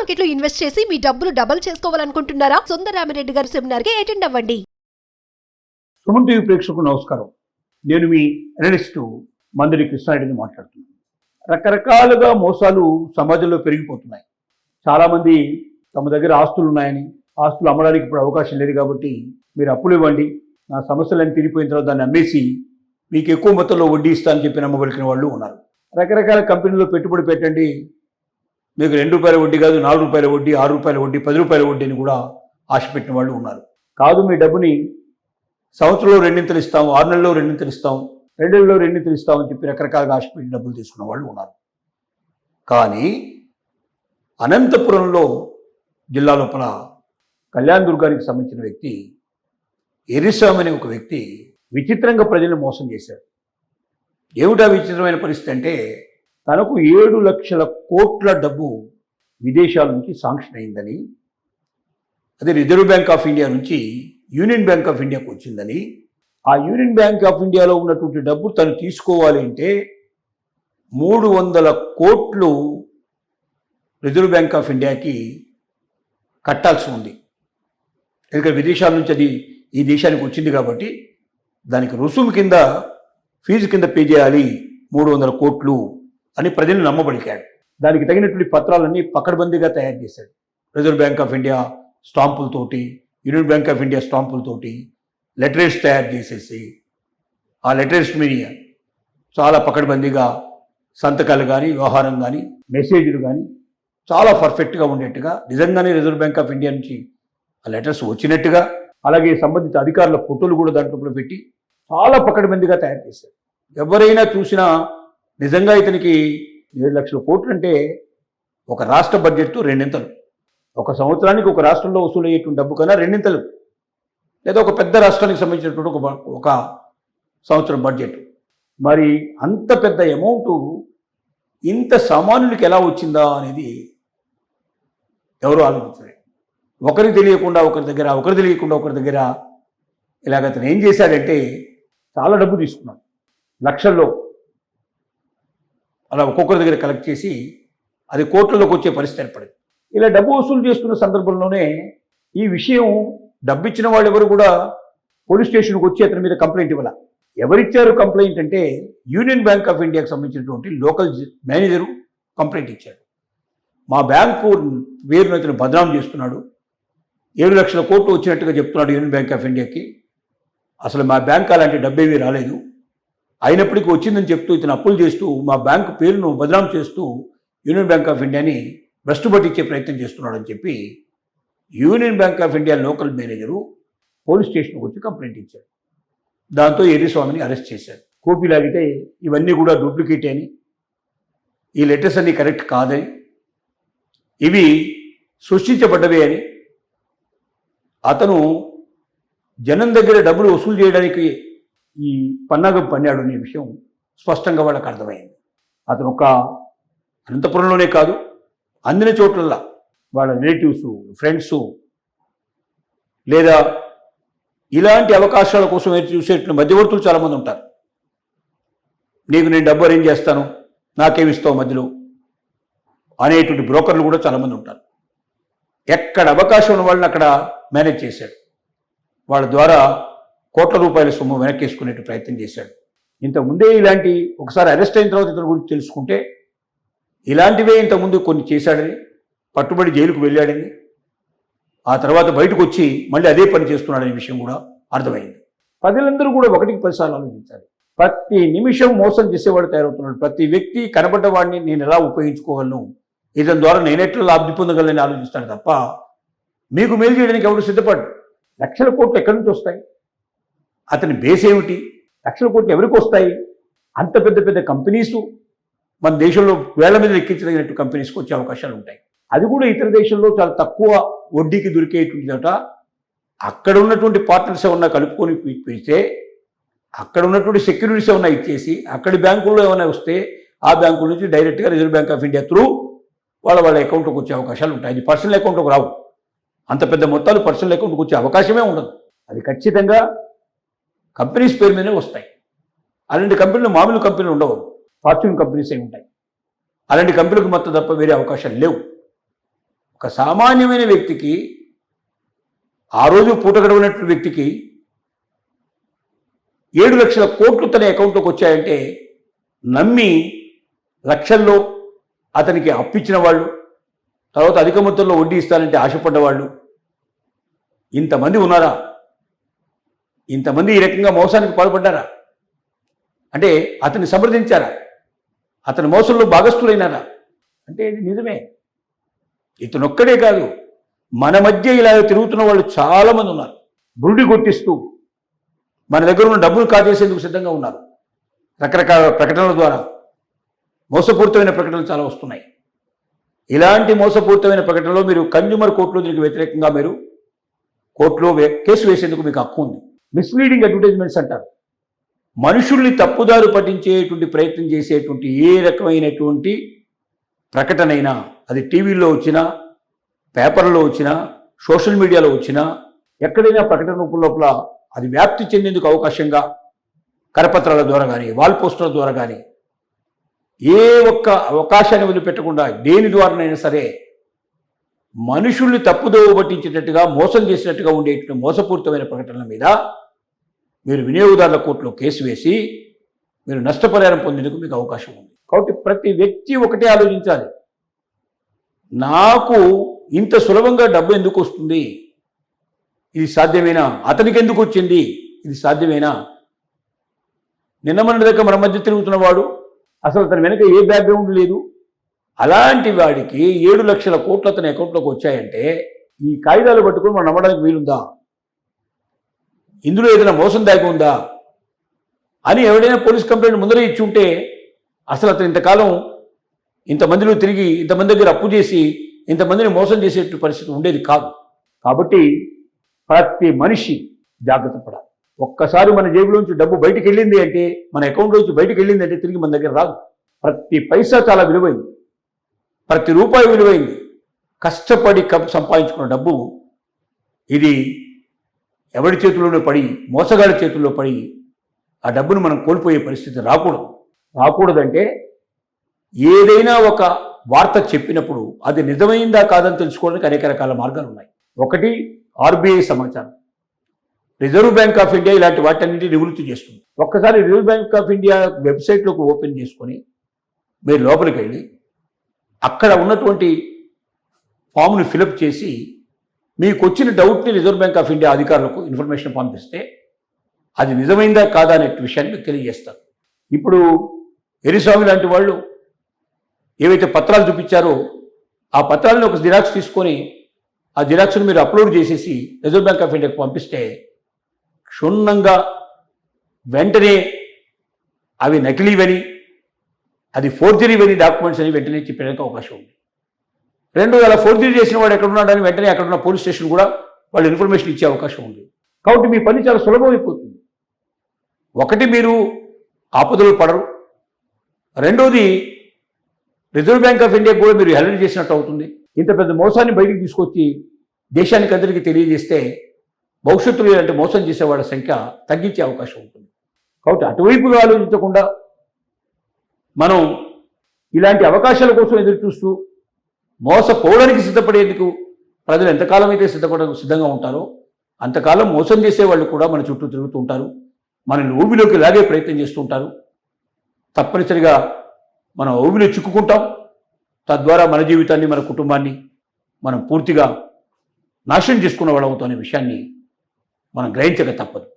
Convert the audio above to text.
Market లో invest చేసి మీ డబ్బులు డబుల్ చేసుకోవాలనుకుంటున్నారా? సుందరరామిరెడ్డి గారి సెమినార్ కి అటెండ్ అవ్వండి. సుమన్ టీవీ ప్రేక్షకులకు నమస్కారం. నేను మీ అనలిస్టు మందిరి కృష్ణారెడ్డిని మాట్లాడుతున్నాను. రకరకాలుగా మోసాలు సమాజంలో పెరిగిపోతున్నాయి. చాలామంది తమ దగ్గర ఆస్తులు ఉన్నాయని, ఆస్తులు అమ్మడానికి ఇప్పుడు అవకాశం లేదు కాబట్టి మీరు అప్పులు ఇవ్వండి, నా సమస్యలన్నీ తీరిపోయిన తర్వాత దాన్ని అమ్మేసి మీకు ఎక్కువ మొత్తంలో వడ్డీ ఇస్తా అని చెప్పి నమ్మబలికిన వాళ్ళు ఉన్నారు. రకరకాల కంపెనీలో పెట్టుబడి పెట్టండి, మీకు ₹2 వడ్డీ కాదు, ₹4 వడ్డీ, ₹6 వడ్డీ, ₹10 వడ్డీ అని కూడా ఆశ పెట్టిన వాళ్ళు ఉన్నారు. కాదు, మీ డబ్బుని సంవత్సరంలో 2 ఇస్తాం, 6 నెలల్లో 2 ఇస్తాం, 2 నెలల్లో 2 ఇస్తాం అని చెప్పి రకరకాలుగా ఆశ పెట్టి డబ్బులు తీసుకున్న వాళ్ళు ఉన్నారు. కానీ అనంతపురంలో జిల్లా లోపల కళ్యాణ్ దుర్గానికి సంబంధించిన వ్యక్తి ఎరిస్వామి అనే ఒక వ్యక్తి విచిత్రంగా ప్రజలను మోసం చేశాడు. ఏమిటా విచిత్రమైన పరిస్థితి అంటే, తనకు 7 లక్షల కోట్ల డబ్బు విదేశాల నుంచి శాంక్షన్ అయిందని, అదే రిజర్వ్ బ్యాంక్ ఆఫ్ ఇండియా నుంచి యూనియన్ బ్యాంక్ ఆఫ్ ఇండియాకు వచ్చిందని, ఆ యూనియన్ బ్యాంక్ ఆఫ్ ఇండియాలో ఉన్నటువంటి డబ్బు తను తీసుకోవాలి అంటే 300 కోట్లు రిజర్వ్ బ్యాంక్ ఆఫ్ ఇండియాకి కట్టాల్సి ఉంది. ఎందుకంటే విదేశాల నుంచి అది ఈ దేశానికి వచ్చింది కాబట్టి దానికి రుసుము కింద, ఫీజు కింద పే చేయాలి 300 కోట్లు అని ప్రజలు నమ్మబలికాడు. దానికి తగినటువంటి పత్రాలన్నీ పకడ్బందీగా తయారు చేశాడు. రిజర్వ్ బ్యాంక్ ఆఫ్ ఇండియా స్టాంపులతోటి, యూనియన్ బ్యాంక్ ఆఫ్ ఇండియా స్టాంపులతోటి లెటర్స్ తయారు చేసేసి, ఆ లెటర్స్ మీద చాలా పకడ్బందీగా సంతకాలు కానీ, వ్యవహారం కానీ, మెసేజ్లు కానీ చాలా పర్ఫెక్ట్గా ఉండేట్టుగా, నిజంగానే రిజర్వ్ బ్యాంక్ ఆఫ్ ఇండియా నుంచి ఆ లెటర్స్ వచ్చినట్టుగా, అలాగే సంబంధిత అధికారుల ఫోటోలు కూడా దాంట్లో పెట్టి చాలా పకడ్బందీగా తయారు చేశారు. ఎవరైనా చూసినా నిజంగా ఇతనికి 7 లక్షల కోట్లు అంటే ఒక రాష్ట్ర బడ్జెట్ 2 ఒక సంవత్సరానికి ఒక రాష్ట్రంలో వసూలయ్యేటువంటి డబ్బు కన్నా 2 లేదా ఒక పెద్ద రాష్ట్రానికి సంబంధించినటువంటి ఒక సంవత్సరం బడ్జెట్. మరి అంత పెద్ద అమౌంట్ ఇంత సామాన్యులకి ఎలా వచ్చిందా అనేది ఎవరు ఆలోచించలేదు. ఒకరికి తెలియకుండా ఒకరి దగ్గర, ఒకరు తెలియకుండా ఒకరి దగ్గర ఇలాగ అతను ఏం చేశాడంటే చాలా డబ్బు తీసుకున్నాడు, లక్షల్లో అలా ఒక్కొక్కరి దగ్గర కలెక్ట్ చేసి అది కోట్లలోకి వచ్చే పరిస్థితి ఏర్పడింది. ఇలా డబ్బు వసూలు చేస్తున్న సందర్భంలోనే ఈ విషయం, డబ్బు ఇచ్చిన వాళ్ళు ఎవరు కూడా పోలీస్ స్టేషన్కి వచ్చి అతని మీద కంప్లైంట్ ఇవ్వాల. ఎవరిచ్చారు కంప్లైంట్ అంటే యూనియన్ బ్యాంక్ ఆఫ్ ఇండియాకి సంబంధించినటువంటి లోకల్ మేనేజరు కంప్లైంట్ ఇచ్చాడు. మా బ్యాంకు పేరును అతను బదనాం చేస్తున్నాడు, 7 లక్షల కోట్లు వచ్చినట్టుగా చెప్తున్నాడు యూనియన్ బ్యాంక్ ఆఫ్ ఇండియాకి. అసలు మా బ్యాంక్ అలాంటి డబ్బేమీ రాలేదు, అయినప్పటికీ వచ్చిందని చెప్తూ ఇతను అప్పులు చేస్తూ మా బ్యాంకు పేరును బదనాం చేస్తూ యూనియన్ బ్యాంక్ ఆఫ్ ఇండియాని భ్రష్టు పట్టించే ప్రయత్నం చేస్తున్నాడని చెప్పి union Bank of India local manager police స్టేషన్కి వచ్చి కంప్లైంట్ ఇచ్చాడు. దాంతో ఎర్రిస్వామిని అరెస్ట్ చేశారు. కోపీ లాగితే ఇవన్నీ కూడా డూప్లికేట్ అని, ఈ లెటర్స్ అన్నీ కరెక్ట్ కాదని, ఇవి సృష్టించబడ్డవే అని, అతను జనం దగ్గర డబ్బులు వసూలు చేయడానికి ఈ పన్నాగం పన్నాడు అనే విషయం స్పష్టంగా వాళ్ళకి అర్థమైంది. అతను ఒక అనంతపురంలోనే కాదు, అందిన చోట్లల్లా వాళ్ళ రిలేటివ్స్, ఫ్రెండ్స్ లేదా ఇలాంటి అవకాశాల కోసం ఎదురు చూసేటువంటి మధ్యవర్తులు చాలామంది ఉంటారు. నీకు నేను డబ్బు అరేంజ్ చేస్తాను, నాకేమిస్తావు మధ్యలో అనేటువంటి బ్రోకర్లు కూడా చాలామంది ఉంటారు. ఎక్కడ అవకాశం ఉన్న వాళ్ళని అక్కడ మేనేజ్ చేశాడు. వాళ్ళ ద్వారా కోట్ల రూపాయల సొమ్ము వెనక్కేసుకునే ప్రయత్నం చేశాడు. ఇంతకుముందే ఇలాంటి, ఒకసారి అరెస్ట్ అయిన తర్వాత ఇతని గురించి తెలుసుకుంటే ఇలాంటివే ఇంతకుముందు కొన్ని చేశాడని, పట్టుబడి జైలుకు వెళ్ళాడని, ఆ తర్వాత బయటకు వచ్చి మళ్ళీ అదే పని చేస్తున్నాడనే విషయం కూడా అర్థమైంది. ప్రజలందరూ కూడా 1కి 10 సార్లు ఆలోచించాలి. ప్రతి నిమిషం మోసం చేసేవాడు తయారవుతున్నాడు. ప్రతి వ్యక్తి కనబడ్డవాడిని నేను ఎలా ఉపయోగించుకోగలను, ఇతని ద్వారా నేనెట్లా లబ్ధి పొందగలని ఆలోచిస్తాడు తప్ప మీకు మేలు చేయడానికి ఎవరు సిద్ధపడు. లక్షల కోట్లు ఎక్కడి నుంచి వస్తాయి? అతని బేస్ ఏమిటి? లక్షల కోట్లు ఎవరికి వస్తాయి? అంత పెద్ద పెద్ద కంపెనీసు మన దేశంలో వేళ్ల మీద లెక్కించదగినట్టు కంపెనీస్కి వచ్చే అవకాశాలు ఉంటాయి. అది కూడా ఇతర దేశంలో చాలా తక్కువ వడ్డీకి దొరికేటువంటిదట. అక్కడ ఉన్నటువంటి పార్ట్నర్స్ ఏమన్నా కలుపుకొని పెడితే, అక్కడ ఉన్నటువంటి సెక్యూరిటీస్ ఏమన్నా ఇచ్చేసి, అక్కడి బ్యాంకుల్లో ఏమైనా వస్తే ఆ బ్యాంకుల నుంచి డైరెక్ట్గా reserve Bank of India through వాళ్ళ అకౌంట్లోకి వచ్చే అవకాశాలు ఉంటాయి. అది పర్సనల్ అకౌంట్లోకి రావు. అంత పెద్ద మొత్తాలు పర్సనల్ అకౌంట్కి వచ్చే అవకాశమే ఉండదు. అది ఖచ్చితంగా కంపెనీస్ పేరు మీదనే వస్తాయి. అలాంటి కంపెనీలు మామూలు కంపెనీలు ఉండవు, ఫార్చ్యూన్ కంపెనీస్ అయి ఉంటాయి. అలాంటి కంపెనీలకు మొత్తం తప్ప వేరే అవకాశాలు లేవు. ఒక ఒక సామాన్యమైన వ్యక్తికి, ఆ రోజు పూట గడవనటువంటి వ్యక్తికి 7 లక్షల కోట్లు తన అకౌంట్లోకి వచ్చాయంటే నమ్మి లక్షల్లో అతనికి అప్పిచ్చిన వాళ్ళు, తర్వాత అధిక మొత్తంలో వడ్డీ ఇస్తానంటే ఆశపడ్డవాళ్ళు ఇంతమంది ఉన్నారా? ఇంతమంది ఈ రకంగా మోసానికి పాల్పడ్డారా? అంటే అతన్ని సమర్థించారా? అతని మోసంలో భాగస్థులైనారా? అంటే ఇది నిజమే. ఇతనొక్కడే కాదు, మన మధ్య ఇలా తిరుగుతున్న వాళ్ళు చాలామంది ఉన్నారు. బురుడి కొట్టిస్తూ మన దగ్గర ఉన్న డబ్బులు కాజేసేందుకు సిద్ధంగా ఉన్నారు. రకరకాల ప్రకటనల ద్వారా మోసపూరితమైన ప్రకటనలు చాలా వస్తున్నాయి. ఇలాంటి మోసపూరితమైన ప్రకటనలో మీరు కన్జ్యూమర్ కోర్టులో దీనికి వ్యతిరేకంగా మీరు కోర్టులో కేసు వేసేందుకు మీకు హక్కు ఉంది. మిస్లీడింగ్ అడ్వర్టైజ్మెంట్స్ అంటారు. మనుషుల్ని తప్పుదారు పట్టించేటువంటి ప్రయత్నం చేసేటువంటి ఏ రకమైనటువంటి ప్రకటనైనా, అది టీవీలో వచ్చినా, పేపర్లో వచ్చినా, సోషల్ మీడియాలో వచ్చినా, ఎక్కడైనా ప్రకటన రూపం లోపల అది వ్యాప్తి చెందేందుకు అవకాశంగా కరపత్రాల ద్వారా కానీ, వాల్ పోస్టర్ల ద్వారా కానీ, ఏ ఒక్క అవకాశాన్ని వదిలిపెట్టకుండా దేని ద్వారానైనా సరే మనుషుల్ని తప్పుదోవ పట్టించేటట్టుగా, మోసం చేసినట్టుగా ఉండేటువంటి మోసపూరితమైన ప్రకటనల మీద మీరు వినియోగదారుల కోర్టులో కేసు వేసి మీరు నష్టపరిహారం పొందేందుకు మీకు అవకాశం ఉంది. కాబట్టి ప్రతి వ్యక్తి ఒకటే ఆలోచించాలి, నాకు ఇంత సులభంగా డబ్బు ఎందుకు వస్తుంది? ఇది సాధ్యమేనా? అతనికి ఎందుకు వచ్చింది? ఇది సాధ్యమేనా? నిన్న మన దగ్గర మన మధ్య తిరుగుతున్నవాడు అసలు అతని వెనక ఏ బ్యాక్గ్రౌండ్ లేదు. అలాంటి వాడికి 7 లక్షల కోట్లు అతని అకౌంట్లోకి వచ్చాయంటే ఈ కాగితాలు పట్టుకుని మనం నమ్మడానికి వీలుందా? ఇందులో ఏదైనా మోసం దాగి ఉందా అని ఎవడైనా పోలీస్ కంప్లైంట్ ముందరే ఇచ్చి ఉంటే అసలు అతను ఇంతకాలం ఇంతమందిలో తిరిగి ఇంతమంది దగ్గర అప్పు చేసి ఇంతమందిని మోసం చేసేటువంటి పరిస్థితి ఉండేది కాదు. కాబట్టి ప్రతి మనిషి జాగ్రత్త పడాలి. ఒక్కసారి మన జేబులోంచి డబ్బు బయటికి వెళ్ళింది అంటే, మన అకౌంట్లోంచి బయటికి వెళ్ళింది అంటే తిరిగి మన దగ్గర రాదు. ప్రతి పైసా చాలా విలువైంది, ప్రతి రూపాయి విలువైంది. కష్టపడి సంపాదించుకున్న డబ్బు ఇది ఎవడి చేతుల్లోనే పడి, మోసగాడి చేతుల్లో పడి ఆ డబ్బును మనం కోల్పోయే పరిస్థితి రాకూడదంటే ఏదైనా ఒక వార్త చెప్పినప్పుడు అది నిజమైందా కాదని తెలుసుకోవడానికి అనేక రకాల మార్గాలు ఉన్నాయి. ఒకటి ఆర్బీఐ సమాచారం, రిజర్వ్ బ్యాంక్ ఆఫ్ ఇండియా ఇలాంటి వాటన్నింటినీ నివృత్తి చేస్తుంది. ఒక్కసారి రిజర్వ్ బ్యాంక్ ఆఫ్ ఇండియా వెబ్సైట్లోకి ఓపెన్ చేసుకొని మీరు లోపలికి వెళ్ళి అక్కడ ఉన్నటువంటి ఫామ్ని ఫిలప్ చేసి మీకు వచ్చిన డౌట్ని రిజర్వ్ బ్యాంక్ ఆఫ్ ఇండియా అధికారులకు ఇన్ఫర్మేషన్ పంపిస్తే అది నిజమైందా కాదా అనే విషయాన్ని మీకు తెలియజేస్తారు. ఇప్పుడు ఎరిస్వామి లాంటి వాళ్ళు ఏవైతే పత్రాలు చూపించారో ఆ పత్రాలను ఒక జిరాక్స్ తీసుకొని ఆ జిరాక్స్ను మీరు అప్లోడ్ చేసేసి రిజర్వ్ బ్యాంక్ ఆఫ్ ఇండియాకు పంపిస్తే క్షుణ్ణంగా వెంటనే అవి నకిలీవని, అది ఫోర్జరీవని డాక్యుమెంట్స్ అని వెంటనే చెప్పడానికి అవకాశం ఉంది. రెండు అలా ఫోర్జరీ చేసిన వాడు ఎక్కడున్నాడని వెంటనే అక్కడున్న పోలీస్ స్టేషన్ కూడా వాళ్ళు ఇన్ఫర్మేషన్ ఇచ్చే అవకాశం ఉంది. కాబట్టి మీ పని చాలా సులభమైపోతుంది. ఒకటి, మీరు ఆపదలు పడరు. రెండోది, రిజర్వ్ బ్యాంక్ ఆఫ్ ఇండియా కూడా మీరు అలర్ట్ చేసినట్టు అవుతుంది. ఇంత పెద్ద మోసాన్ని బయటికి తీసుకొచ్చి దేశానికి అందరికీ తెలియజేస్తే భవిష్యత్తులో ఇలాంటి మోసం చేసే వాళ్ళ సంఖ్య తగ్గించే అవకాశం ఉంటుంది. కాబట్టి అటువైపుగా ఆలోచించకుండా మనం ఇలాంటి అవకాశాల కోసం ఎదురు చూస్తూ మోసపోవడానికి సిద్ధపడేందుకు ప్రజలు ఎంతకాలం అయితే సిద్ధంగా ఉంటారో అంతకాలం మోసం చేసేవాళ్ళు కూడా మన చుట్టూ తిరుగుతూ ఉంటారు, మనల్ని ఊబిలోకి లాగే ప్రయత్నం చేస్తూ ఉంటారు. తప్పనిసరిగా మనం ఊబిలో చిక్కుకుంటాం. తద్వారా మన జీవితాన్ని, మన కుటుంబాన్ని మనం పూర్తిగా నాశనం చేసుకున్న వాళ్ళవుతాం అనే విషయాన్ని మనం గ్రహించక తప్పదు.